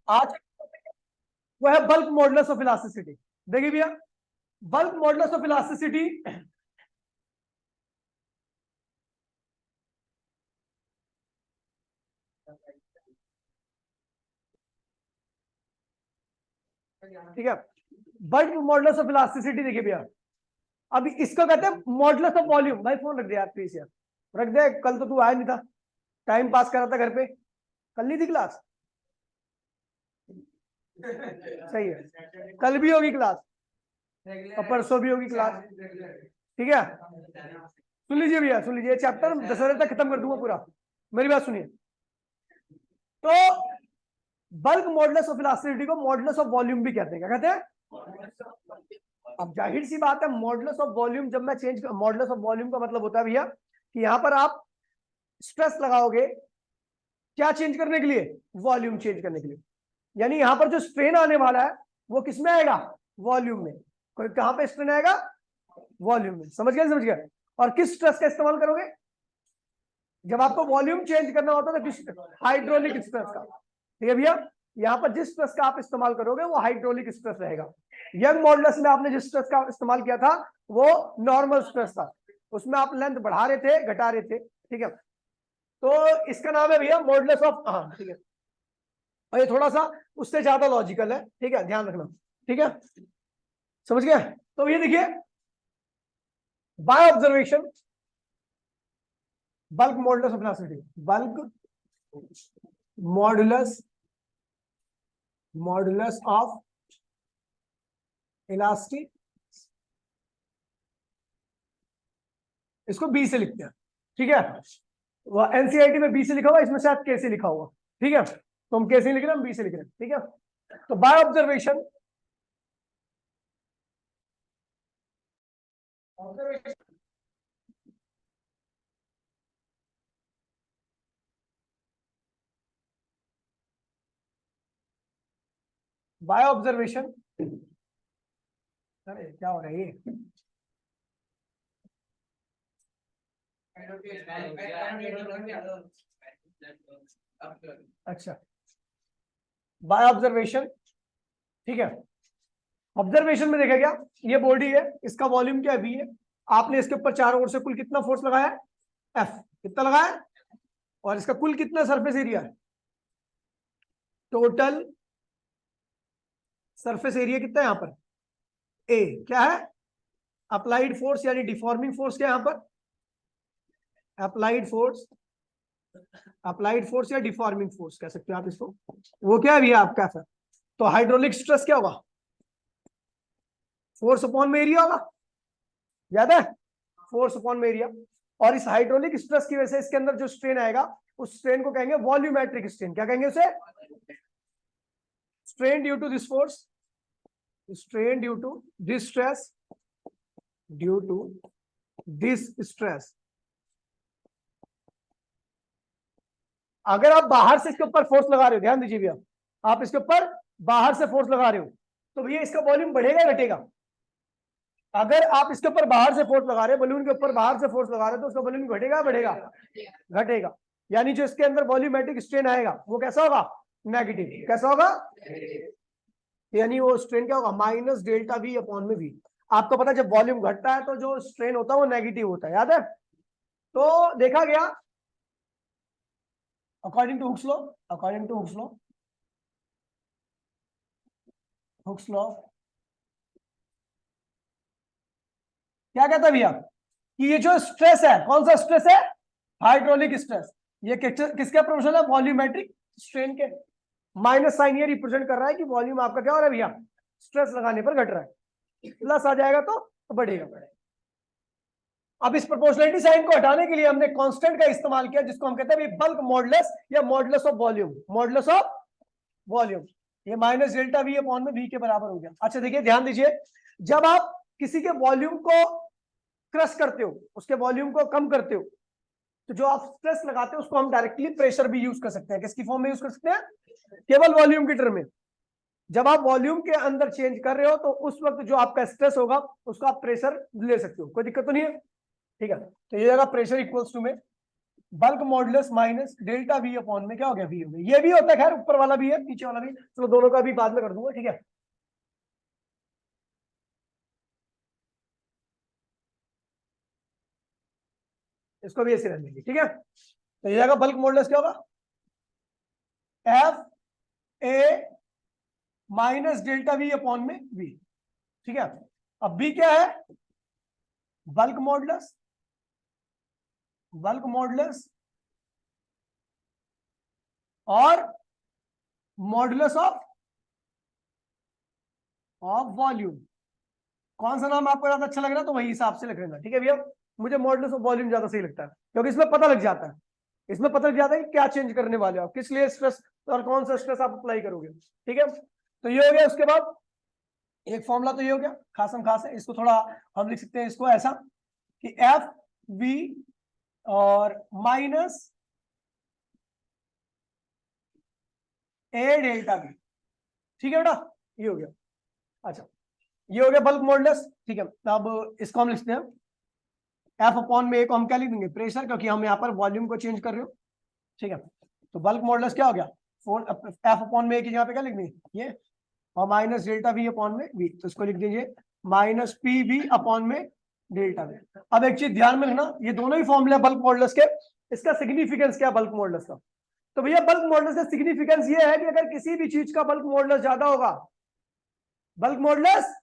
आज वो है बल्क मॉडुलस ऑफ इलास्टिसिटी। देखिए भैया, बल्क मॉडुलस ऑफ इलास्टिसिटी ठीक है, बल्क मॉडुलस ऑफ इलास्टिसिटी देखिए भैया, अभी इसको कहते हैं मॉडुलस ऑफ वॉल्यूम। भाई फोन रख दे यार प्लीज यार, रख दे, कल तो तू आया नहीं था, टाइम पास कर रहा था घर पे, कल नहीं थी क्लास? सही है, कल भी होगी क्लास और परसों भी होगी क्लास, ठीक है। सुन लीजिए भैया, सुन लीजिए, चैप्टर 10 तक खत्म कर दूंगा पूरा, मेरी बात सुनिए। तो बल्क मॉडुलस ऑफ इलास्टिसिटी को मॉडुलस ऑफ वॉल्यूम भी कहते हैं। क्या कहते हैं? अब जाहिर सी बात है, मॉडुलस ऑफ वॉल्यूम जब मैं चेंज, मॉडुलस ऑफ वॉल्यूम का मतलब होता है भैया कि यहां पर आप स्ट्रेस लगाओगे क्या चेंज करने के लिए? वॉल्यूम चेंज करने के लिए। यानी यहां पर जो स्ट्रेन आने वाला है वो किसमें आएगा? वॉल्यूम में। कोई कहां पे स्ट्रेन आएगा? वॉल्यूम में। समझ गए? समझ गए? और किस स्ट्रेस का इस्तेमाल करोगे जब आपको वॉल्यूम चेंज करना होता है? तो किस? हाइड्रोलिक स्ट्रेस का। ठीक है भैया, यहां पर जिस स्ट्रेस का आप इस्तेमाल करोगे वो हाइड्रोलिक स्ट्रेस रहेगा। यंग मॉडुलस में आपने जिस स्ट्रेस का इस्तेमाल किया था वो नॉर्मल स्ट्रेस था, उसमें आप लेंथ बढ़ा रहे थे, घटा रहे थे, ठीक है। तो इसका नाम है भैया मॉडुलस ऑफ, हाँ ठीक है, और ये थोड़ा सा उससे ज्यादा लॉजिकल है, ठीक है, ध्यान रखना, ठीक है, समझ गए? तो ये देखिए, by observation bulk modulus of elasticity, bulk modulus, modulus of elastic, इसको बी से लिखते हैं, ठीक है। वह एनसीईआरटी में बी से लिखा हुआ, इसमें शायद के से लिखा हुआ, ठीक है, तो हम के से लिख रहे हैं, हम बी से लिख रहे हैं, ठीक है। तो बाय ऑब्जर्वेशन, बाय ऑब्जर्वेशन, अरे क्या हो रहा है ये? अच्छा, बाय ऑब्जर्वेशन, ठीक है। ऑब्जर्वेशन में देखा गया, ये बॉडी है, इसका वॉल्यूम क्या है? V है। आपने इसके ऊपर चारों ओर से कुल कितना फोर्स लगाया है? F। कितना लगाया है? और इसका कुल कितना सरफेस एरिया है? टोटल सरफेस एरिया कितना है यहां पर? A। क्या है? अप्लाइड फोर्स यानी डिफॉर्मिंग फोर्स क्या है यहां पर? अप्लाइड फोर्स, अप्लाइड फोर्स या डिफॉर्मिंग फोर्स कह सकते हो आप इसको, वो क्या है भैया आपका? सर तो हाइड्रोलिक स्ट्रेस क्या होगा? फोर्स अपॉन में एरिया होगा, याद है? फोर्स अपॉन में एरिया। और इस हाइड्रोलिक स्ट्रेस की वजह से इसके अंदर जो स्ट्रेन आएगा उस स्ट्रेन को कहेंगे वॉल्यूमेट्रिक स्ट्रेन। क्या कहेंगे उसे? Strain due to this force, strain due to this stress, due to this stress. अगर आप बाहर से इसके ऊपर फोर्स लगा रहे हो, ध्यान दीजिए भैया, आप इसके ऊपर बाहर से फोर्स लगा रहे हो तो भैया इसका वॉल्यूम बढ़ेगा या घटेगा? अगर आप इसके ऊपर बाहर से फोर्स लगा रहे हो, बलून के ऊपर बाहर से फोर्स लगा रहे हो, तो उसका वॉल्यूम घटेगा बढ़ेगा? घटेगा। यानी जो इसके अंदर वॉल्यूमेट्रिक स्ट्रेन आएगा वो कैसा होगा? नेगेटिव। कैसा होगा? यानी वो स्ट्रेन क्या होगा? माइनस डेल्टा वी अपॉन में वी। आपको पता है जब वॉल्यूम घटता है तो जो स्ट्रेन होता है वो नेगेटिव होता है, याद है? तो देखा गया according to Hooke's law, according to Hooke's law, Hooke's law क्या कहता है भैया कि ये जो स्ट्रेस है, कौन सा स्ट्रेस है? Hydraulic stress. ये किसके प्रोपोर्शनल है? वॉल्यूमेट्रिक स्ट्रेन के। माइनस साइन ये रिप्रेजेंट कर रहा है कि वॉल्यूम आपका क्या हो रहा है भैया? स्ट्रेस लगाने पर घट रहा है। प्लस आ जाएगा तो बढ़ेगा। अब इस प्रोपोर्शनलिटी साइन को हटाने के लिए हमने कांस्टेंट का इस्तेमाल किया जिसको हम कहते हैं बल्क मॉडुलस या modulus of volume, modulus of volume. ये माइनस डेल्टा वी अपॉन में वी के बराबर हो गया। अच्छा देखिए, ध्यान दीजिए, जब आप किसी के वॉल्यूम को क्रश करते हो, उसके वॉल्यूम को कम करते हो, तो जो आप स्ट्रेस लगाते हो उसको हम डायरेक्टली प्रेशर भी यूज कर सकते हैं। किसकी फॉर्म में यूज कर सकते हैं? केवल वॉल्यूम की टर्म में। जब आप वॉल्यूम के अंदर चेंज कर रहे हो तो उस वक्त जो आपका स्ट्रेस होगा उसको आप प्रेशर ले सकते हो, कोई दिक्कत तो नहीं है, ठीक है। तो ये जगह प्रेशर इक्वल्स टू में bulk modulus minus delta V upon में क्या हो गया, वी हो गया। ये भी होता है, खैर ऊपर वाला भी है नीचे वाला भी, चलो दोनों का भी बाद में कर दूंगा, ठीक है। इसको भी ऐसे रख लेंगे, ठीक है। तो ये जाएगा बल्क मॉडुलस क्या होगा, F A minus delta V upon में वी, ठीक है। अब बी क्या है, बल्क मॉडुलस, बल्क मॉडुलस और मॉडुलस ऑफ वॉल्यूम। कौन सा नाम आपको ज्यादा अच्छा लग रहा है तो वही हिसाब से लिख लेना, ठीक है भैया। मुझे मॉडुलस ऑफ वॉल्यूम ज्यादा सही लगता है, क्योंकि इसमें पता लग जाता है, इसमें पता लग जाता है कि क्या चेंज करने वाले हो आप, किस लिए स्ट्रेस और कौन सा स्ट्रेस आप अप्लाई करोगे, ठीक है। तो ये हो गया। उसके बाद एक फॉर्मूला तो ये हो गया, खासम खास है। इसको थोड़ा हम लिख सकते हैं इसको ऐसा कि एफ वी और माइनस ए डेल्टा वी, ठीक है बेटा, ये हो गया। अच्छा, ये हो गया बल्क मॉडुलस, ठीक है। अब इसको हम लिखते हैं एफ अपॉन में, एक हम क्या लिख देंगे, प्रेशर, क्योंकि हम यहाँ पर वॉल्यूम को चेंज कर रहे हो, ठीक है। तो बल्क मॉडुलस क्या हो गया, एफ अपॉन में, एक यहाँ पे क्या लिख देंगे ये, और माइनस डेल्टा वी अपॉन में वी, तो इसको लिख दीजिए माइनस पी वी अपॉन में डेल्टा वी। अब एक चीज ध्यान में रखना, ये दोनों ही फॉर्मूले बल्क मॉडुलस के, इसका सिग्निफिकेंस क्या है बल्क मॉडुलस का। तो भैया बल्क मॉडुलस का सिग्निफिकेंस ये है कि अगर किसी भी चीज का बल्क मॉडुलस ज्यादा होगा, बल्क मॉडुलस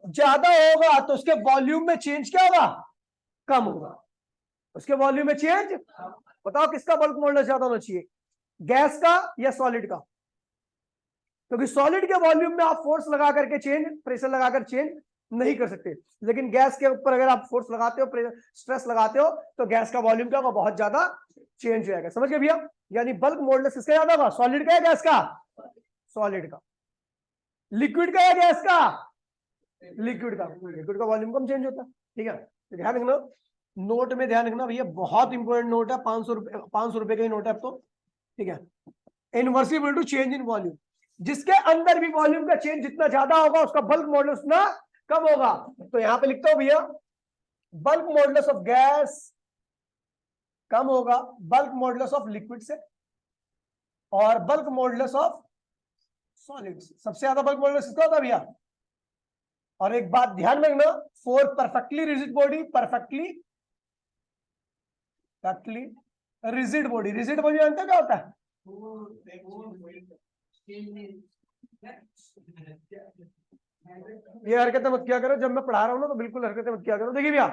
ज्यादा होगा, तो उसके वॉल्यूम में चेंज क्या होगा, कम होगा। उसके वॉल्यूम में चेंज, बताओ किसका बल्क मॉडुलस ज्यादा होना चाहिए, गैस का या सॉलिड का। क्योंकि सॉलिड के वॉल्यूम में आप फोर्स लगा करके चेंज, प्रेशर लगाकर चेंज नहीं कर सकते, लेकिन गैस के ऊपर अगर आप फोर्स लगाते हो, स्ट्रेस लगाते हो, तो गैस का वॉल्यूम क्या होगा, बहुत ज्यादा चेंज हो जाएगा। समझ गए भैया। यानी बल्क मॉडुलस किसका ज्यादा होगा, सॉलिड का या गैस का, सॉलिड का। लिक्विड का या गैस का, लिक्विड का। लिक्विड का वॉल्यूम कम चेंज होता है, ठीक है। तो ध्यान रखना, नोट में ध्यान रखना भैया, बहुत इंपॉर्टेंट नोट है, 500 रुपए का ही नोट है अब तो, ठीक है। इनवर्सिबल टू चेंज इन वॉल्यूम, जिसके अंदर भी वॉल्यूम का चेंज जितना ज्यादा होगा उसका बल्क मॉडुलस उतना कम होगा। तो यहां पे लिखता हूं भैया, बल्क मॉडुलस ऑफ गैस कम होगा बल्क मॉडुलस ऑफ लिक्विड से, और बल्क मॉडुलस ऑफ सॉलिड से। सबसे ज्यादा बल्क मॉडुलस किसका होता है भैया। और एक बात ध्यान में रखना, for perfectly rigid body, perfectly rigid body, rigid body जानते हो क्या होता है, ये हरकतें मत किया करो जब मैं पढ़ा रहा हूं ना, तो बिल्कुल हरकतें मत किया करो। देखिए भैया,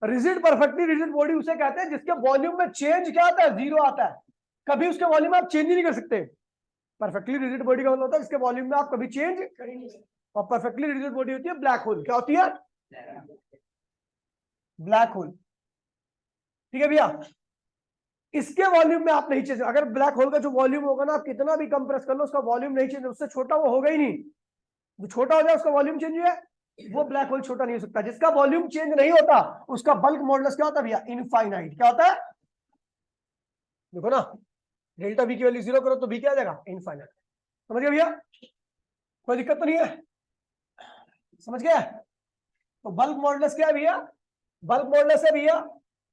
रिजिड, परफेक्टली रिजिड बॉडी उसे कहते हैं जिसके वॉल्यूम में चेंज क्या आता है, जीरो आता है, कभी उसके वॉल्यूम में आप चेंज ही नहीं कर सकते। परफेक्टली रिजिड बॉडी का मतलब होता है इसके वॉल्यूम में आप कभी चेंज, और परफेक्टली रिजिड बॉडी होती है ब्लैक होल। क्या होती है, ब्लैक होल, ठीक है भैया। इसके वॉल्यूम में आप नहीं चेंज, अगर ब्लैक होल का जो वॉल्यूम होगा ना, आप कितना भी कंप्रेस कर लो उसका वॉल्यूम नहीं चेंज, उससे छोटा वो होगा ही नहीं। जो छोटा हो जाए उसका वॉल्यूम चेंज हुआ, वो ब्लैक होल छोटा नहीं हो सकता। जिसका वॉल्यूम चेंज नहीं होता उसका बल्क मॉडुलस क्या होता है भैया, इनफाइनाइट। क्या होता है, देखो ना, डेल्टा वी की वैल्यू 0 करो तो वी क्या आ जाएगा, इनफाइनाइट। समझ गए भैया, कोई दिक्कत तो नहीं है, समझ गया। तो बल्क मॉडुलस क्या है भैया, बल्क मॉडुलस है भैया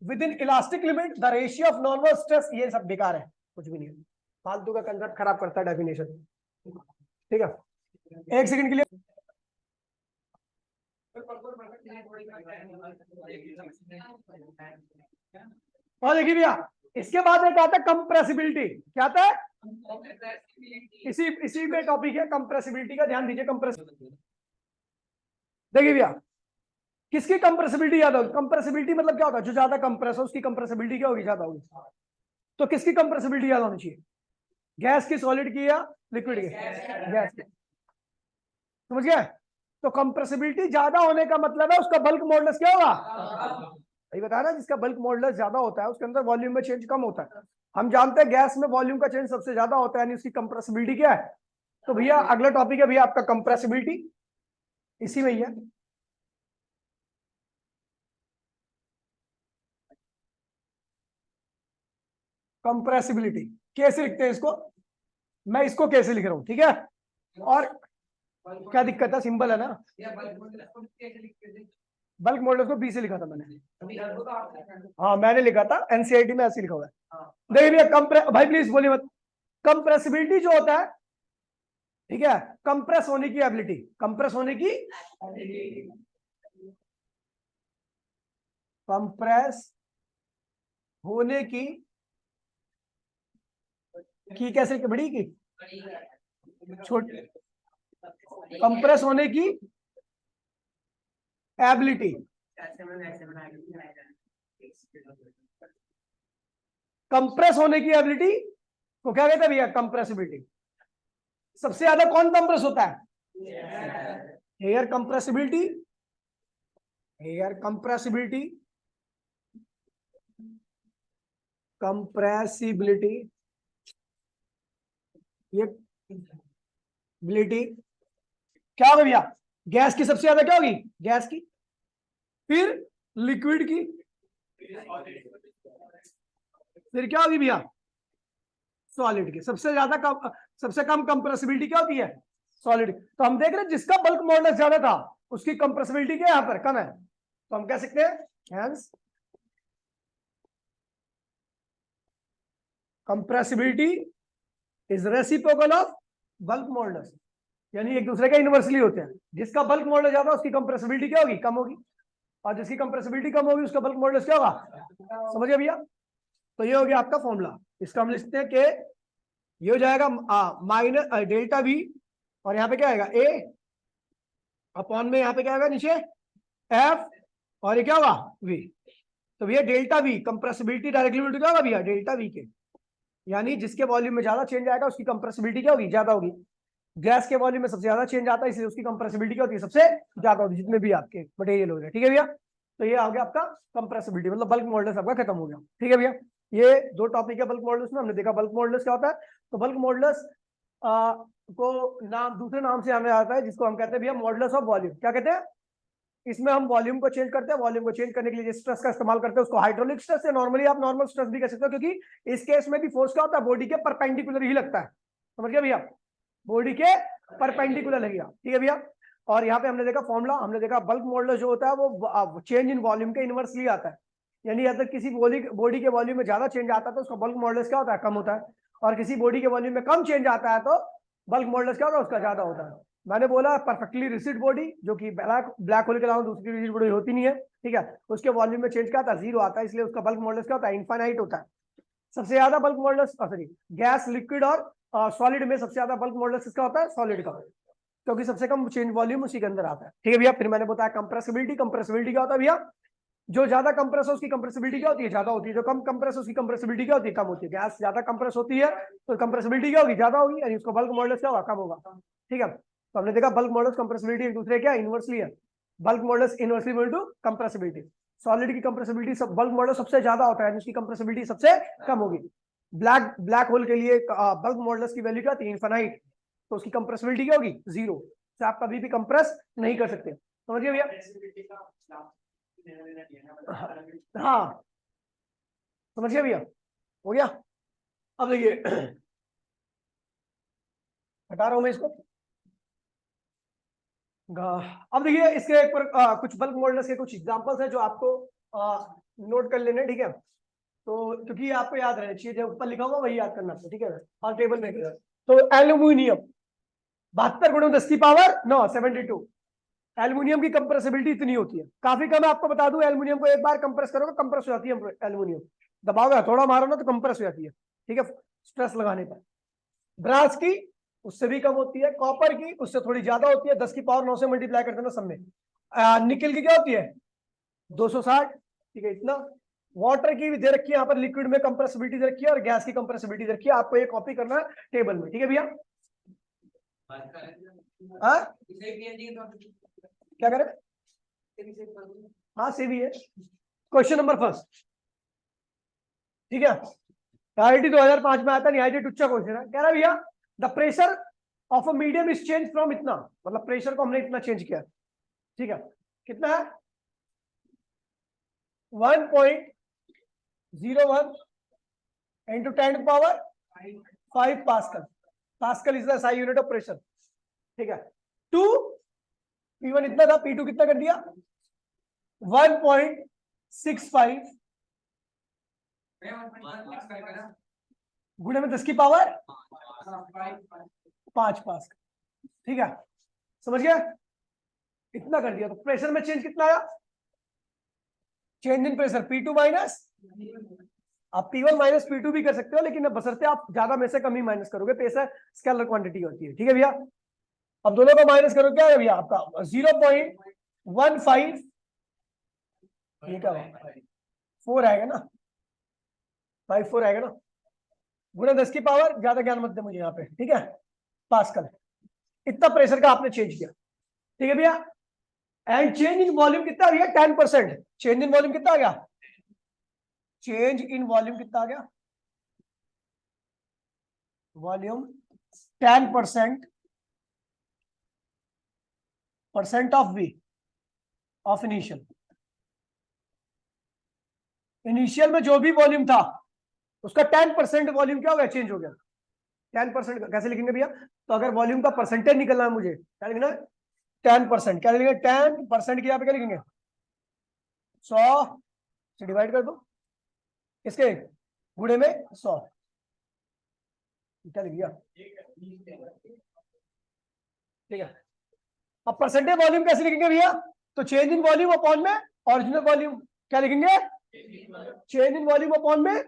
with in elastic limit the ratio of normal stress. ये सब बेकार है, कुछ भी नहीं है, फालतू का कंसेप्ट खराब करता है डेफिनेशन, ठीक है। एक सेकंड के लिए, और देखिए भैया, इसके बाद एक आता है कंप्रेसिबिलिटी। क्या आता है, इसी में टॉपिक है कंप्रेसिबिलिटी का, ध्यान दीजिए। कंप्रेसिबिलिटी देखिए भैया, किसकी कंप्रेसिबिलिटी ज्यादा होगी, कंप्रेसिबिलिटी मतलब क्या होगा, जो ज्यादा कंप्रेस हो उसकी कंप्रेसिबिलिटी क्या होगी, ज्यादा होगी। तो किसकी कंप्रेसिबिलिटी ज्यादा होनी चाहिए, गैस की, सॉलिड की, या लिक्विड की, गैस की। समझ गया। तो कंप्रेसिबिलिटी ज्यादा होने का मतलब है उसका बल्क मॉडुलस क्या होगा, यही बताया ना, जिसका बल्क मॉडुलस ज्यादा होता है उसके अंदर वॉल्यूम में चेंज कम होता है। हम जानते हैं गैस में वॉल्यूम का चेंज सबसे ज्यादा होता है, यानी उसकी कंप्रेसिबिलिटी क्या है। तो भैया अगला टॉपिक है भैया आपका कंप्रेसिबिलिटी, इसी में ही है। कंप्रेसिबिलिटी कैसे लिखते हैं इसको, मैं इसको कैसे लिख रहा हूं, ठीक है। और क्या दिक्कत है, सिंपल है ना। बल्क मॉडल्स को बी से लिखा था मैंने। हाँ मैंने लिखा था, एनसीईआरटी में ऐसे लिखा हुआ है। देखिए भैया भाई प्लीज बोलिए मत। कंप्रेसिबिलिटी जो होता है, ठीक है, कंप्रेस होने की एबिलिटी, कंप्रेस होने की, कंप्रेस होने की कैसे बड़ी की छोटी, कंप्रेस होने की एबिलिटी, कंप्रेस होने की एबिलिटी को क्या कहते हैं भैया, कंप्रेसिबिलिटी। सबसे ज्यादा कौन कंप्रेस होता है, air compressibility, air compressibility, compressibility, ये बिलिटी क्या होगा भैया, गैस की सबसे ज्यादा क्या होगी, गैस की, फिर लिक्विड की, फिर क्या होगी भैया, सॉलिड की। सबसे कम कंप्रेसिबिलिटी क्या होती है, सॉलिड। तो हम देख रहे हैं जिसका बल्क मॉडुलस ज्यादा था उसकी कंप्रेसिबिलिटी क्या यहाँ पर कम है, तो हम कह सकते हैं hence compressibility is reciprocal of bulk modulus, यानी एक दूसरे के इनवर्सली होते हैं। जिसका बल्क मॉडुलस ज्यादा उसकी कंप्रेसिबिलिटी क्या होगी, कम होगी, और जिसकी कंप्रेसिबिलिटी कम होगी उसका बल्क मॉडुलस क्या होगा, समझ गए भैया। तो ये हो गया आपका फॉर्मूला। इसका हम लिखते हैं कि ये हो जाएगा माइनस डेल्टा वी, और यहाँ पे क्या आएगा ए अपॉन में, यहाँ पे क्या आएगा नीचे एफ, और ये क्या होगा वी। तो भैया डेल्टा वी कंप्रेसिबिलिटी डायरेक्टली क्या होगा भैया, डेल्टा वी के, यानी जिसके वॉल्यूम में ज्यादा चेंज आएगा उसकी कंप्रेसिबिलिटी क्या होगी, ज्यादा होगी। गैस के वॉल्यूम में सबसे ज्यादा चेंज आता है इसलिए उसकी कंप्रेसिबिलिटी क्या होती है, सबसे ज्यादा होती है जितने भी आपके मटेरियल हो गए। ठीक है भैया, तो ये आ गया आपका कंप्रेसिबिलिटी, मतलब बल्क मॉडुलस आपका खत्म हो गया। ठीक है भैया, ये दो टॉपिक है बल्क मॉडुलस में। हमने देखा बल्क मॉडुलस क्या होता है। तो बल्क मॉडुलस को नाम दूसरे नाम से हमें आता है जिसको हम कहते हैं भैया मॉडुलस ऑफ वॉल्यूम। क्या कहते हैं, इसमें हम वॉल्यूम को चेंज करते हैं, वॉल्यूम को चेंज करने के लिए स्ट्रेस का इस्तेमाल करते हैं, उसको हाइड्रोलिक स्ट्रेस या नॉर्मली आप नॉर्मल स्ट्रेस भी कह सकते हो, क्योंकि इस केस में भी फोर्स क्या होता है, बॉडी के परपेंडिकुलर ही लगता है। समझ गया भैया, बॉडी के परपेंडिकुलर लगेगा। ठीक है भैया, और यहाँ पे हमने देखा फॉर्मूला, हमने देखा बल्क मॉडुलस जो होता है वो चेंज इन वॉल्यूम के इनवर्सली आता है, यानी अगर किसी बॉडी के वॉल्यूम में ज्यादा चेंज आता है तो उसका बल्क मॉडुलस क्या होता है, कम होता है, और किसी बॉडी के वॉल्यूम में कम चेंज आता है तो बल्क मॉडुलस क्या होता है, उसका ज्यादा होता है। मैंने बोला परफेक्टली रिजिड बॉडी जो कि ब्लैक होल के अलावा दूसरी रिजिड बॉडी होती नहीं है, ठीक है, उसके वॉल्यूम में चेंज क्या आता है, जीरो आता है, इसलिए उसका बल्क मॉडुलस क्या होता है, इनफाइनाइट होता है। सबसे ज्यादा bulk modulus sorry gas, liquid और सॉलिड में सबसे ज्यादा बल्क मॉडुलस किसका होता है, सॉलिड का, क्योंकि सबसे कम चेंज वॉल्यूम उसी के अंदर आता है। ठीक है भैया, फिर मैंने बताया कंप्रेसिबिलिटी, कंप्रेसिबिलिटी क्या होता है भैया, जो ज्यादा कंप्रेस हो उसकी कंप्रेसिबिलिटी क्या होती है, ज्यादा होती है, जो कम कंप्रेस हो उसकी कंप्रेसिबिलिटी क्या होती है, कम होती है। गैस ज्यादा कंप्रेस होती है तो कंप्रेसिबिलिटी क्या होगी, ज्यादा होगी, यानी उसका बल्क मॉडुलस क्या होगा, कम होगा। ठीक है, तो हमने देखा बल्क मॉडुलस कंप्रेसिबिलिटी एक दूसरे क्या इनवर्सली है, bulk modulus inversely equal to compressibility. Solid की कंप्रेसिबिलिटी सब बल्क मॉडुलस सबसे ज्यादा होता है, उसकी कंप्रेसिबिलिटी सबसे कम होगी। ब्लैक होल के लिए बल्क मॉडुलस की वैल्यू क्या थी, इनफाइनाइट, तो उसकी कंप्रेसिबिलिटी क्या होगी, जीरो, तो आप कभी भी कंप्रेस नहीं कर सकते। समझिए भैया, हाँ समझ गया भैया, हो गया। अब देखिए हटा रहा हूं मैं इसको। अब देखिए इसके एक पर कुछ बल्क मॉडुलस के कुछ एग्जांपल्स हैं जो आपको नोट कर लेने, ठीक है। तो क्योंकि आपको याद रहना चाहिए, जो ऊपर लिखा होगा वही याद करना है, ठीक है, और टेबल में। तो एल्यूमिनियम 72 गुणों 10 की पावर 9 72, एल्यूमिनियम की कंप्रेसिबिलिटी इतनी होती है, काफी कम है। आपको बता दूं एल्यूमिनियम को एक बार कंप्रेस करोगे कंप्रेस हो जाती है एल्यूमिनियम, दबाओगे थोड़ा मारो ना तो कंप्रेस हो जाती है, ठीक है, स्ट्रेस लगाने पर। ब्रास की उससे भी कम होती है, कॉपर की उससे थोड़ी ज्यादा होती है, 10 की पावर 9 से मल्टीप्लाई करते ना सब में। निकल की क्या होती है 260, ठीक है इतना। वाटर की भी दे रखी है यहाँ पर, लिक्विड में कंप्रेसिबिलिटी दे रखी है और गैस की कंप्रेसिबिलिटी दे रखी है, आपको ये कॉपी करना है टेबल में, ठीक है भैया। क्या करें, हाँ से भी है। क्वेश्चन नंबर फर्स्ट, ठीक है, आईआईटी 2005 में आता है, आईआईटी टुच्चा क्वेश्चन है। कह रहा भैया the pressure of a medium is change from इतना, मतलब प्रेशर को हमने इतना चेंज किया, ठीक है, कितना है 1.01 into 10 to power 5 pascal, pascal is the SI unit of pressure, ठीक है। टू P1 इतना था, P2 कितना कर दिया 1.65 गुणे में 10 की पावर 5 पास्कल। ठीक है, समझ गया? इतना कर दिया तो प्रेशर में चेंज कितना आया? Change in pressure P2 minus, आप P1 माइनस P2 भी कर सकते हो, लेकिन बशर्ते आप ज्यादा में से कम ही माइनस करोगे, प्रेशर स्केलर क्वांटिटी होती है। ठीक है भैया, अब दोनों को माइनस करो, क्या है भैया आपका 0.15, ये क्या होगा 4 आएगा ना, 54 आएगा ना, गुना 10 की पावर, ज्यादा ज्ञान मत दे मुझे यहाँ पे, ठीक है, पास्कल। इतना प्रेशर का आपने चेंज किया। ठीक है भैया, एंड चेंज इन वॉल्यूम कितना आ गया? 10%। चेंज इन वॉल्यूम कितना आ गया? चेंज इन वॉल्यूम कितना आ गया? Volume 10% of V of initial. Initial में जो भी वॉल्यूम था उसका 10% वॉल्यूम क्या हो गया? चेंज हो गया। 10% कैसे लिखेंगे भैया? तो अगर वॉल्यूम का परसेंटेज निकलना है मुझे, क्या लिखना है? 10%। क्या लिखेंगे? 10% की यहाँ पे क्या लिखेंगे? 100 से डिवाइड कर दो, इसके गुणे में 100। क्या लिख दिया? ठीक है, अब परसेंटेज वॉल्यूम कैसे लिखेंगे भैया? तो चेंज इन वॉल्यूम अपॉन में ओरिजिनल वॉल्यूम। क्या लिखेंगे? चेंज इन वॉल्यूम अपॉन में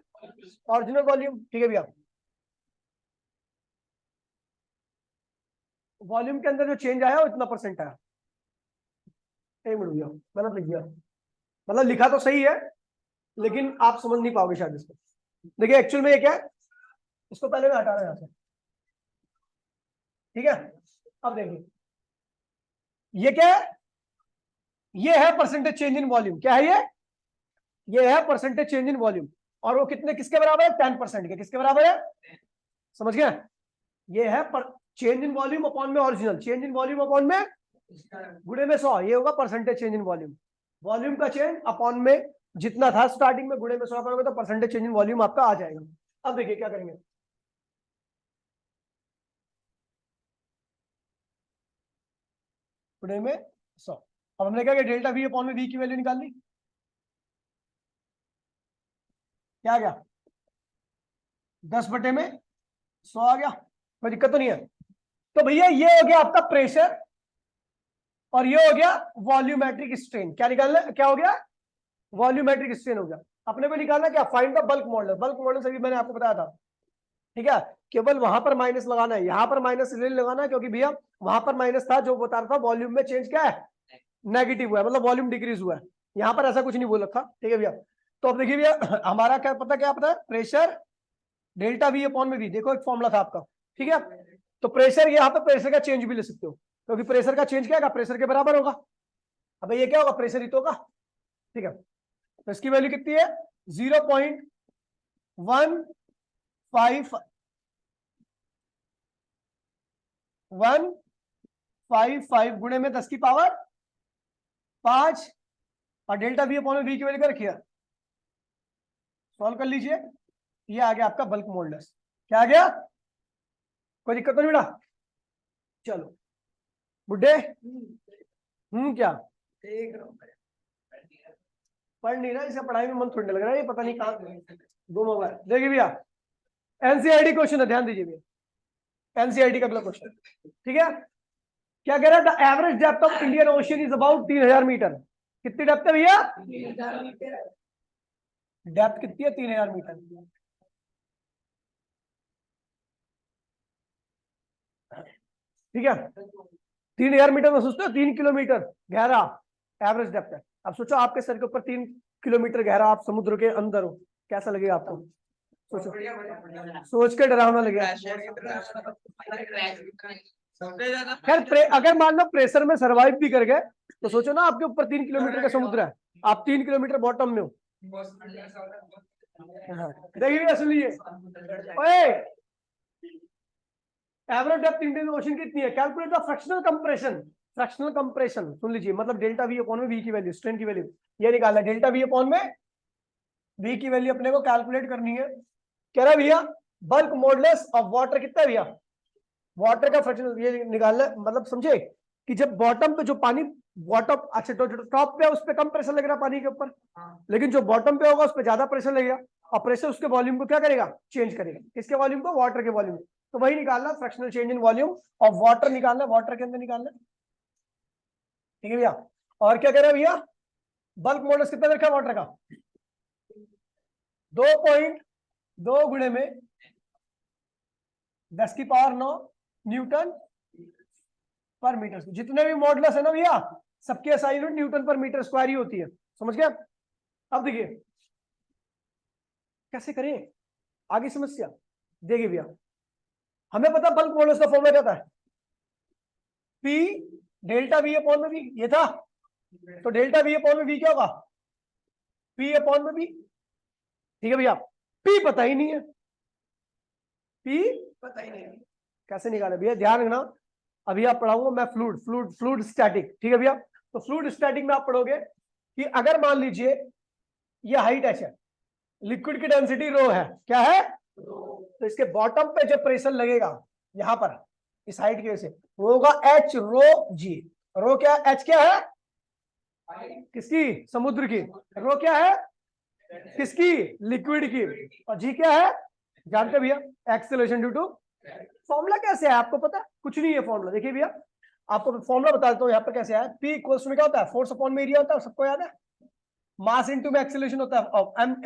ओरिजिनल वॉल्यूम। ठीक है भैया, वॉल्यूम के अंदर जो चेंज आया वो इतना परसेंट आया। एक मिनट भैया, गलत लिख दिया, मतलब लिखा तो सही है लेकिन आप समझ नहीं पाओगे शायद इसको। देखिए एक्चुअल में ये क्या है, इसको पहले मैं हटा रहा हूं यहां से। ठीक है, अब देखिए ये क्या है? ये है परसेंटेज चेंज इन वॉल्यूम। क्या है ये है परसेंटेज चेंज इन वॉल्यूम, और वो कितने, किसके बराबर है? 10% के। किसके बराबर है? समझ गया? ये है चेंज इन वॉल्यूम अपॉन में original, change in volume upon में गुणे में 100, ये होगा percentage change in volume. Volume का चेंज अपॉन में जितना था स्टार्टिंग में गुणे में 100 करोगे तो परसेंटेज चेंज इन वॉल्यूम आपका आ जाएगा। अब देखिए क्या करेंगे, गुणे में 100। अब हमने क्या किया? डेल्टा वी अपॉन में वी की वैल्यू निकाल ली। क्या आ गया? 10/100 आ गया, कोई दिक्कत तो नहीं है। तो भैया ये हो गया आपका प्रेशर और ये हो गया वॉल्यूमेट्रिक स्ट्रेन। क्या निकालना? क्या हो गया? वॉल्यूमेट्रिक स्ट्रेन हो गया। अपने को निकालना क्या? Find the bulk model. Bulk model से भी मैंने आपको बताया था। ठीक है, केवल वहां पर माइनस लगाना है, यहां पर माइनस इसलिए लगाना है क्योंकि भैया वहां पर माइनस था जो बता रहा था वॉल्यूम में चेंज क्या है? नेगेटिव हुआ है, मतलब वॉल्यूम डिक्रीज हुआ है। यहां पर ऐसा कुछ नहीं बोल रखा। ठीक है भैया, तो अब देखिए भैया हमारा क्या पता है? प्रेशर डेल्टा वी अपॉन में वी। देखो एक फॉर्मूला था आपका, ठीक है, तो प्रेशर, यहाँ पे प्रेशर का चेंज भी ले सकते हो क्योंकि प्रेशर का चेंज क्या है? प्रेशर के बराबर होगा। अब ये क्या होगा? प्रेशर ही तो होगा। ठीक है, तो इसकी वैल्यू कितनी है? 0.155 गुणे में 10 की पावर 5 और डेल्टा वी अपॉन वी की वैल्यू क्या रखी है? सॉल्व कर लीजिए, ये आ गया आपका बल्क मॉडुलस। क्या आ गया? कोई दिक्कत तो नहीं बेटा? चलो बुड्ढे, क्या पढ़ नहीं रहा, इसे पढ़ाई में मन थोड़ी लग रहा है, ये पता नहीं कहाँ गुम हो गया। देखिए भैया एनसीईआरटी क्वेश्चन है, ध्यान दीजिए भैया, एनसीईआरटी का अगला क्वेश्चन। ठीक है, क्या कह रहा है? The average depth of Indian ocean is about 3000 metre. कितनी डेप्थ है भैया? डेप्थ कितनी है? 3000 मीटर। ठीक है, 3000 मीटर में सोचते हो 3 किलोमीटर गहरा एवरेज डेप्थ है। अब सोचो आपके सर के ऊपर 3 किलोमीटर गहरा, आप समुद्र के अंदर हो, कैसा लगेगा आपको? सोचो, सोच के डरावना लगेगा। खैर अगर मान लो प्रेशर में सरवाइव भी कर गए तो सोचो ना, आपके ऊपर 3 किलोमीटर का समुद्र है, आप 3 किलोमीटर बॉटम में हो। देखिए सुनिए, एवरेज डेप्थ इंडियन ओशन कितनी है? Calculate the fractional compression. Fractional compression सुन लीजिए, मतलब डेल्टा वी अपॉन में वी की वैल्यू, स्ट्रेन की वैल्यू ये निकालना है। डेल्टा वी अपॉन में वी की वैल्यू अपने को कैलकुलेट करनी है। कह रहा है भैया बल्क मॉडुलस ऑफ वाटर कितना है भैया? वाटर का फ्रैक्शन ये निकालना है, मतलब समझे कि जब बॉटम पे जो पानी बॉटम, अच्छा तो जो टॉप पे है उस पर कम प्रेशर लग रहा है पानी के ऊपर, लेकिन जो बॉटम पे होगा उस पर ज्यादा प्रेशर लगेगा, और प्रेशर उसके वॉल्यूम को क्या करेगा, चेंज करेगा। किसके वॉल्यूम को, वाटर के वॉल्यूम। तो वही निकालना, fractional change in volume of water निकालना, वाटर के अंदर निकालना। ठीक है भैया। और क्या करें भैया, बल्क मॉडल्स कितना रखा वाटर का, 2.2 गुणे में 10⁻9 न्यूटन पर मीटर। जितने भी मॉडल्स है ना भैया, सबकी एसआई यूनिट न्यूटन पर मीटर स्क्वायर ही होती है, समझ गए। अब देखिए कैसे करें आगे समस्या, देखिए भैया हमें पता बल्क मॉडल्स का फॉर्मूला क्या था, पी डेल्टा वी अपॉन में वी, ये था। तो डेल्टा वी अपॉन में वी क्या होगा, पी अपॉन में वी। ठीक है भैया, पी पता ही नहीं है, पी पता ही नहीं है, कैसे निकाले भैया, ध्यान रखना। अभी आप पढ़ाऊंगा मैं फ्लूइड स्टैटिक। ठीक है भैया, तो फ्लूइड स्टैटिक में आप पढ़ोगे कि अगर मान लीजिए ये हाइट एच है, लिक्विड की डेंसिटी रो है, क्या है, तो इसके बॉटम पे जो प्रेशर लगेगा यहां पर इस हाइट की वजह से, वो होगा एच रो जी। रो क्या, एच क्या है, किसकी, समुद्र की। रो क्या है, किसकी, लिक्विड की। और जी क्या है, जानते भैया, एक्सेलरेशन ड्यू टू। फॉर्मूला कैसे है आपको पता, कुछ नहीं है फॉर्मूला। देखिए भैया आपको फॉर्मूला बता देता हूँ यहाँ पर कैसे है। पी इक्वल्स में क्या होता है, फोर्स अपॉन में एरिया होता है, सबको याद है। मास इनटू में एक्सेलरेशन होता है,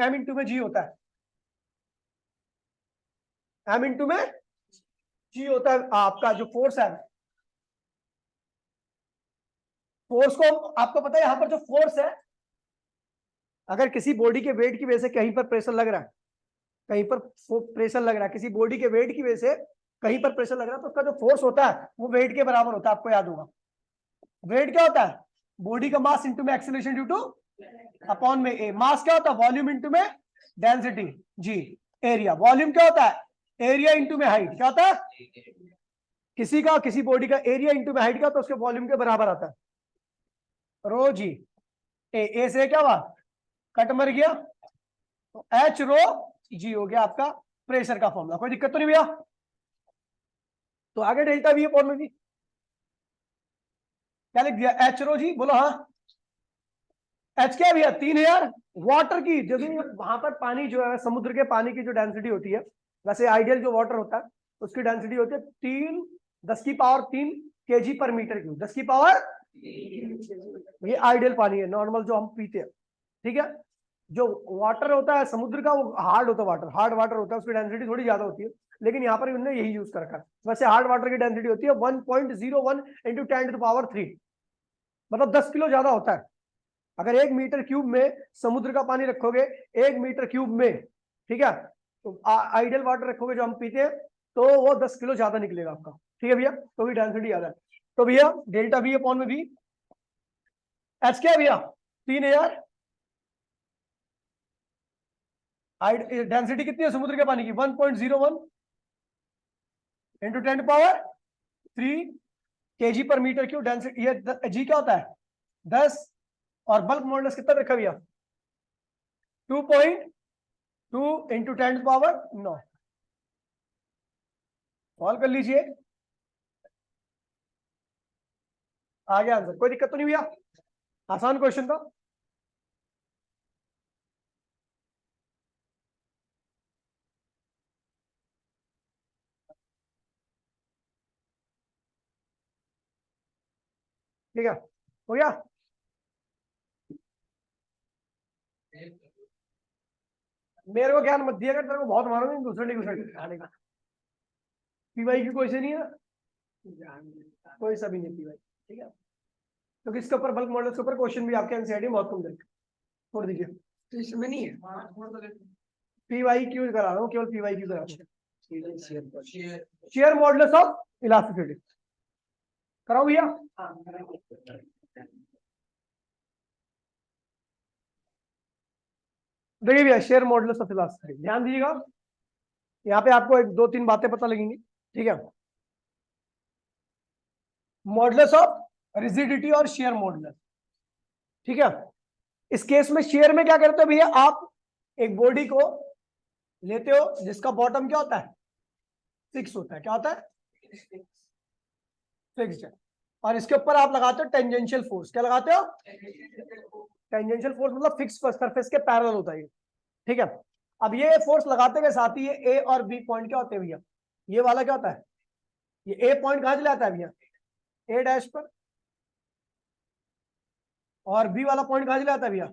एम इनटू में जी होता है, एम इनटू में जी होता है। आपका जो फोर्स है, फोर्स को आपको पता है यहां पर जो फोर्स है, अगर किसी बॉडी के वेट की वजह से कहीं पर प्रेशर लग रहा है, कहीं पर प्रेशर लग रहा है, किसी बॉडी के वेट की वजह से कहीं पर प्रेशर लग रहा है, तो उसका जो फोर्स होता है वो वेट के बराबर होता है, आपको याद होगा। वेट क्या होता है, बॉडी का मास इनटू में एक्सेलरेशन ड्यू टू अपॉन में ए। मास क्या होता है, वॉल्यूम इनटू में डेंसिटी जी। एरिया, वॉल्यूम क्या होता है, एरिया इनटू में हाइट। क्या होता है, किसी बॉडी का एरिया इनटू में हाइट का, तो उसके वॉल्यूम के बराबर आता है, रो जी। ए से क्या हुआ, कट मर गया, तो एच रो जी हो गया आपका प्रेशर का फॉर्मूला। कोई दिक्कत तो नहीं भैया। तो आगे डेल्टा वी अपॉन में वी क्या लिख दिया, एच रो जी, बोलो हाँ। एच क्या भैया, 3 है वाटर की। जब वहां पर पानी जो है, समुद्र के पानी की जो डेंसिटी होती है, वैसे आइडियल जो वाटर होता है उसकी डेंसिटी होती है 10⁻³ kg पर मीटर क्यूब। 10⁻, ये आइडियल पानी है, नॉर्मल जो हम पीते हैं। ठीक है, जो वाटर होता है समुद्र का वो हार्ड होता है, वाटर हार्ड वाटर होता है, उसकी डेंसिटी थोड़ी ज्यादा होती है, लेकिन यहाँ पर उन्होंने यही यूज कर रखा है। वैसे हार्ड वाटर की डेंसिटी होती है 1.01 × 10⁻³ मतलब 10 किलो ज्यादा होता है। अगर 1 मीटर क्यूब में समुद्र का पानी रखोगे, 1 मीटर क्यूब में, ठीक है, तो आइडियल वाटर रखोगे जो हम पीते हैं, तो वो 10 किलो ज्यादा निकलेगा आपका। ठीक है भैया, तो भी डेंसिटी ज्यादा है। तो भैया डेल्टा वी अपॉन में वी, एच क्या है भैया, 3 डेंसिटी कितनी है समुद्र के पानी की, 1.01 × 10⁻³ kg पर मीटर क्यूब डेंसिटी। ये जी क्या होता है, 10, और बल्क मॉडल्स कितना रखा भैया, 2.2 × 10⁻9। सॉल्व कर लीजिए, आ गया आंसर। कोई दिक्कत तो नहीं भैया, आसान क्वेश्चन था। ठीक है, हो गया। मेरे को ज्ञान मत दिया कर, तेरे को बहुत मारूंगा दूसरे नहीं का। पीवाई की कोई से नहीं है, कोई सा भी नहीं पीवाई। ठीक है, तो किसके ऊपर, बल्क मॉडल्स के ऊपर क्वेश्चन भी आपके एनसीईआरटी में बहुत कम देते, छोड़ दीजिए, तो इसमें नहीं है। पीवाई क्यों करा रहा हूँ, केवल पीवाई क्यों करा रहा हूँ। शेयर मॉडल्स ऑफ इलास्टिसिटी कराओ भैया। देखिए भैया, शेयर मॉडल्स ऑफ इलास्टिसिटी ध्यान दीजिएगा, यहाँ पे आपको 1 2 3 बातें पता लगेंगी। ठीक है, मॉडल्स ऑफ रिजिडिटी और शेयर मॉडल्स। ठीक है, इस केस में शेयर में क्या करते हो भैया, आप एक बॉडी को लेते हो जिसका बॉटम क्या होता है, फिक्स होता है। क्या होता है, फिक्स्ड है, और इसके ऊपर आप लगाते हो टेंजेंशियल फोर्स। क्या लगाते हो? टेंजेंशियल फोर्स मतलब फिक्स सरफेस के पैरेलल होता है ये, ठीक है। अब ये फोर्स लगाते के साथ ही ये ए और बी पॉइंट क्या होते हैं भैया? ये वाला क्या होता है? ये ए पॉइंट कहां चला जाता है भैया? ए डैश पर। और बी वाला पॉइंट कहां चला जाता है भैया?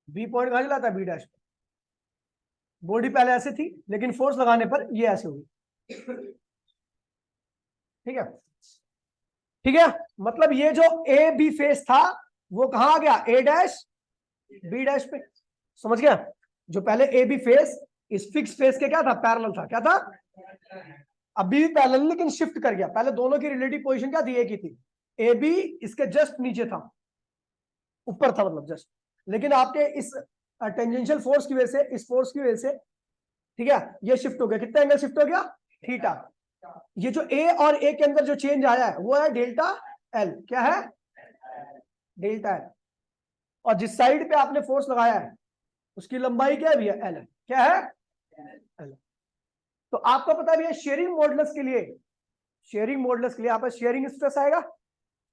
बी पॉइंट कहां चला जाता है? बी डैश पर। बॉडी पहले ऐसे थी, लेकिन फोर्स लगाने पर ये ऐसे हुई, ठीक है। ठीक है, मतलब ये जो ए बी फेस था वो कहां आ गया? ए डैश बी डैश पे। समझ गया? जो पहले ए बी फेस इस फिक्स फेस के क्या था? पैरेलल था। क्या था? अभी भी पैरेलल, लेकिन शिफ्ट कर गया। पहले दोनों की रिलेटिव पोजीशन क्या थी? एक ही थी। ए बी इसके जस्ट नीचे था, ऊपर था मतलब जस्ट। लेकिन आपके इस टेंजेंशियल फोर्स की वजह से, इस फोर्स की वजह से, ठीक है, ये शिफ्ट हो गया। कितना एंगल शिफ्ट हो गया? थीटा। ये जो ए और ए के अंदर जो चेंज आया है वो है डेल्टा एल। क्या है? Delta L. और जिस साइड पे आपने फोर्स लगाया है उसकी लंबाई क्या है भैया? एल है। क्या है? एल। तो आपको पता है भैया शेयरिंग मॉडुलस के लिए, शेयरिंग मॉडुलस के लिए यहाँ पर शेयरिंग स्ट्रेस आएगा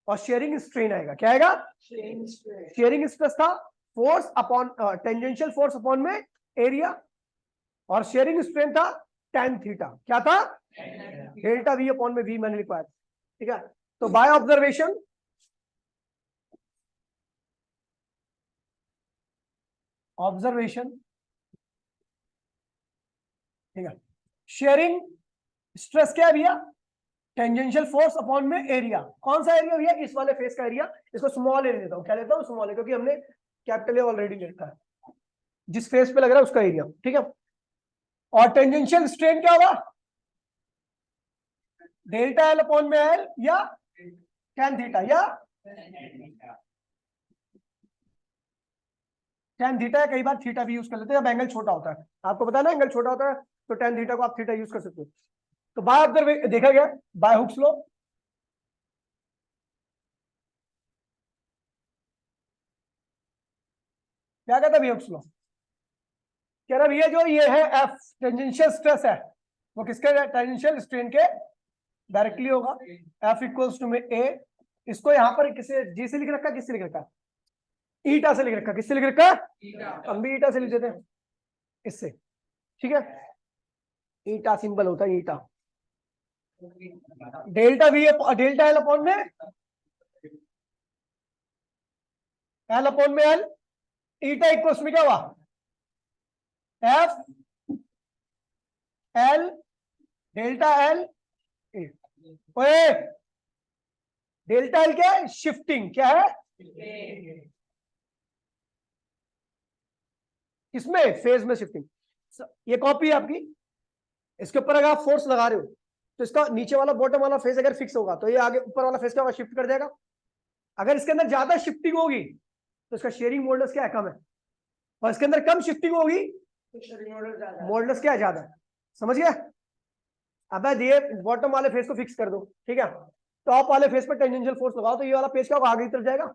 और शेयरिंग स्ट्रेन आएगा। क्या आएगा? शेयरिंग स्ट्रेस था force upon tangential force upon में एरिया, और शेयरिंग स्ट्रेन था tan थीटा। क्या था? डेल्टा वी अपॉन में वी मैंने लिखवाया, ठीक है। तो बाय ऑब्जर्वेशन, ऑब्जर्वेशन, ठीक है, शेयरिंग स्ट्रेस क्या है भैया? टेंजेंशियल फोर्स अपॉन में एरिया। कौन सा एरिया भैया? इस वाले फेस का एरिया। इसको स्मॉल एरिया देता हूं। क्या देता हूं? स्मॉल एरिया, क्योंकि हमने कैपिटल ए ऑलरेडी ले रखा है। जिस फेस पे लग रहा है उसका एरिया, ठीक है। और टेंजेंशियल स्ट्रेन क्या होगा? डेल्टा एल अपॉन में एल या tan थीटा, या tan थीटा, या कई बार थीटा भी यूज कर लेते हैं जब एंगल छोटा होता है। आपको पता है ना, एंगल छोटा होता है तो tan थीटा को आप थीटा यूज कर सकते हो। तो बाय ऑब्जर्वेशन देखा गया, बाय हुक्स लॉ। क्या कहता है भैया हुक्स लॉ? कह रहा भैया जो ये है एफ टेंजेंशियल स्ट्रेस है वो किसके? टेंजेंशियल स्ट्रेन के डायरेक्टली होगा। एफ इक्वल्स टू में ए, इसको यहां पर किसे जी से लिख रखा है? किससे लिख रखा है? ईटा से लिख रखा है। किससे लिख रखा है? हम भी ईटा से लिख देते हैं, इससे, ठीक है। ईटा सिंबल होता है eta. Delta V, delta L upon में एल अपॉन में एल। ईटा इक्वल्स में क्या हुआ? F L delta L. ओए, डेल्टा एल क्या है? शिफ्टिंग। क्या है? किसमें? फेज में शिफ्टिंग। ये कॉपी है आपकी। इसके ऊपर अगर आप फोर्स लगा रहे हो तो इसका नीचे वाला बॉटम वाला फेस अगर फिक्स होगा तो ये आगे ऊपर वाला फेस क्या होगा? शिफ्ट कर जाएगा। अगर इसके अंदर ज्यादा शिफ्टिंग होगी तो इसका शेयरिंग मॉडुलस क्या है? कम है। और इसके अंदर कम शिफ्टिंग होगी तो मॉडुलस क्या है? ज्यादा है। समझ गया? अब ये बॉटम वाले फेस को फिक्स कर दो, ठीक है। टॉप वाले फेस पर टेंजेंशियल फोर्स लगाओ तो ये वाला फेस क्या होगा? आगे की तरफ जाएगा।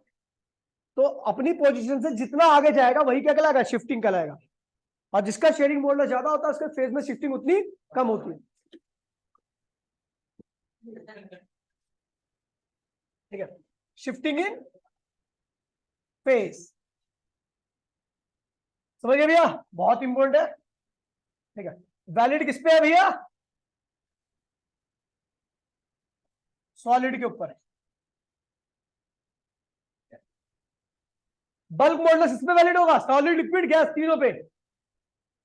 तो अपनी पोजीशन से जितना आगे जाएगा वही क्या कहलाएगा? शिफ्टिंग कहलाएगा। और जिसका शेयरिंग मॉडुलस ज्यादा होता है उसके फेस में शिफ्टिंग उतनी कम होती है, ठीक है। शिफ्टिंग इन फेस, समझ गए भैया? बहुत इंपॉर्टेंट है, ठीक है। वैलिड किस पे है भैया? सॉलिड के ऊपर। बल्क मॉडुलस इसमें वैलिड होगा, सॉलिड लिक्विड गैस तीनों पे।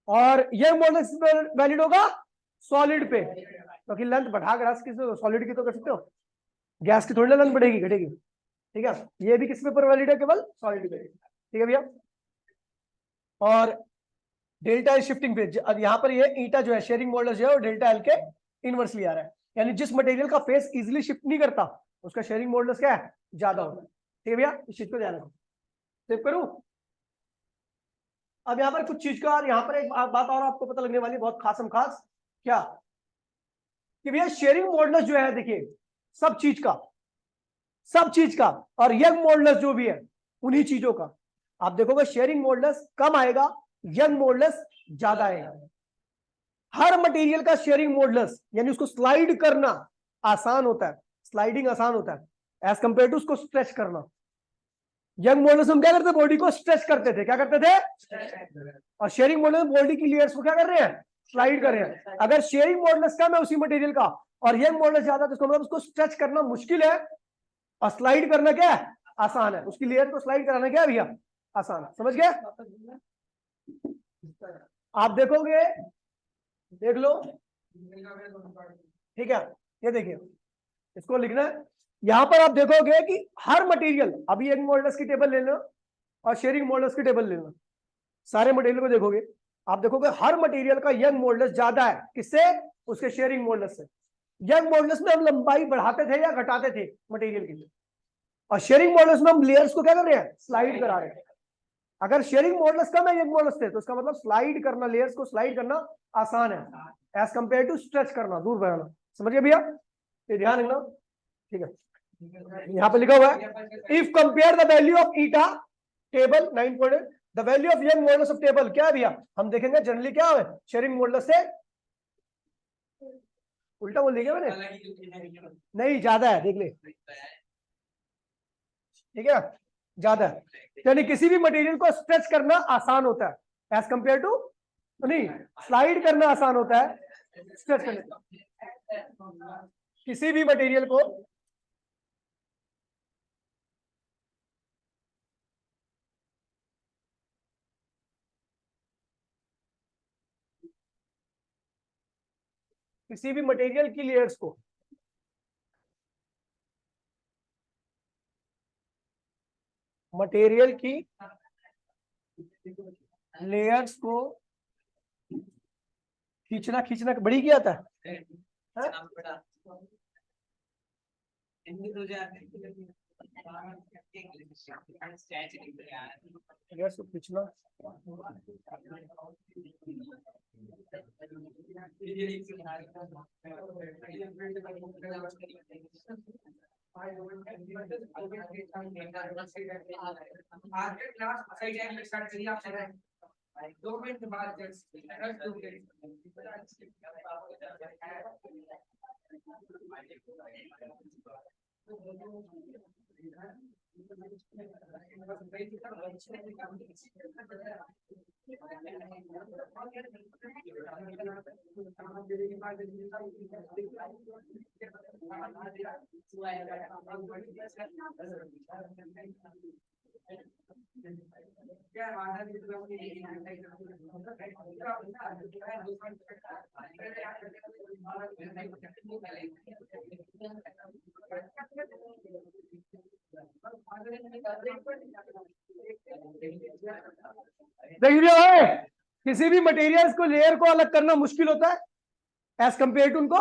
और यंग मॉडुलस इसमें वैलिड होगा सॉलिड पे, क्योंकि लेंथ बढ़ा कर किसी सॉलिड की तो कर सकते हो, गैस की थोड़ी ना लेंथ बढ़ेगी घटेगी, ठीक है। ये भी किस पे पर वैलिड है? केवल सॉलिड पे, ठीक है भैया। और डेल्टा एल शिफ्टिंग पे, यहां पर ये ईटा जो है शेयरिंग मॉडुलस जो है वो डेल्टा एल के इनवर्सली आ रहा है। यानी जिस मटेरियल का फेस इजीली शिफ्ट नहीं करता उसका शेयरिंग मॉडुलस क्या है? ज्यादा होता है, ठीक है भैया। इस चीज को ध्यान रखो। सेव करूं? अब यहाँ पर कुछ चीज का, यहाँ पर एक बात और आपको पता लगने वाली बहुत खासम खास, क्या कि भैया शेयरिंग मॉडुलस जो है, देखिए सब चीज का, सब चीज का, और यंग मॉडुलस जो भी है उन्हीं चीजों का, आप देखोगे शेयरिंग मॉडुलस कम आएगा, यंग मॉडुलस ज्यादा आएगा। हर मटेरियल का शेयरिंग मॉडुलस यानी उसको स्लाइड करना आसान होता है, स्लाइडिंग आसान होता है एज कंपेयर टू उसको स्ट्रेच करना। यंग मॉडल्स हम क्या करते थे, बॉडी को स्ट्रेच करते थे, क्या करते थे, और शेयरिंग मॉडल में बॉडी की लेयर्स को क्या कर रहे हैं, स्लाइड कर रहे हैं। अगर शेयरिंग मॉडल्स कम है उसी मटेरियल का और यंग मॉडल्स ज्यादा, तो इसका मतलब उसको स्ट्रेच करना मुश्किल है और स्लाइड करना क्या है, आसान है। उसकी लेयर को स्लाइड कराना क्या है भैया, आसान है। समझ गए? आप देखोगे, देख लो, ठीक है, ये देखिए, इसको लिखना है। यहां पर आप देखोगे कि हर मटेरियल, अभी यंग मॉडल्स की टेबल ले लो और शेयरिंग मॉडल्स की टेबल ले लो, सारे मटेरियल को देखोगे, आप देखोगे हर मटेरियल का यंग मॉडल्स ज्यादा है, किससे, उसके शेयरिंग मॉडल्स से। यंग मॉडल्स में हम लंबाई बढ़ाते थे या घटाते थे मटेरियल की, और शेयरिंग मॉडल्स में हम लेयर्स को क्या कर रहे हैं, स्लाइड करा रहे हैं। अगर शेयरिंग मॉडल्स कम है यंग मॉडल्स से, तो इसका मतलब स्लाइड करना, लेयर्स को स्लाइड करना आसान है एज कंपेयर टू स्ट्रेच करना, दूर बढ़ाना। समझ गए भैया? ये ध्यान रखना, ठीक है। यहां पे लिखा हुआ है, if compare the value of eta table 9.8 the value of young models of table, क्या है भैया, हम देखेंगे जनरली क्या है, शेयरिंग मॉडल्स से उल्टा बोल दिया मैंने, नहीं ज्यादा है, देख ले, ठीक है, ज्यादा है, यानी किसी भी मटेरियल को स्ट्रेच करना आसान होता है एज कंपेयर टू, नहीं, स्लाइड करना आसान होता है स्ट्रेच करने। किसी भी मटेरियल को किसी भी मटेरियल की लेयर्स को मटेरियल की लेयर्स को खींचना खींचना बड़ी किया था, लेयर्स को खींचना, दो मिनट बाद देखिए, किसी भी मटेरियल्स को लेयर को अलग करना मुश्किल होता है एज कंपेयर टू उनको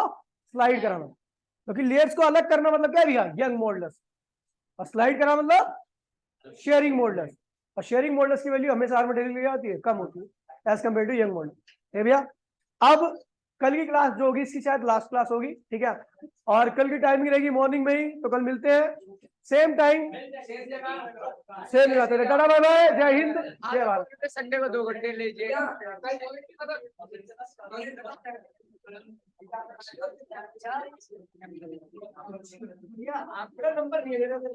स्लाइड कराना, क्योंकि लेयर्स को अलग करना मतलब क्या भैया, यंग मॉडल्स, और स्लाइड करना मतलब शेयरिंग मॉडल्स, और शेयरिंग मॉडल्स की वैल्यू हमेशा हर मटेरियल की आती है, कम होती है as compared to Young modulus. है भैया? अब कल की क्लास जो होगी, इसकी शायद लास्ट क्लास होगी, ठीक है, और कल की टाइमिंग रहेगी मॉर्निंग में ही, तो कल मिलते हैं सेम टाइम सेम जाते हैं। टाटा बाय बाय, जय हिंद जय भारत। संडे को 2 घंटे लीजिए। आपका नंबर नहीं है।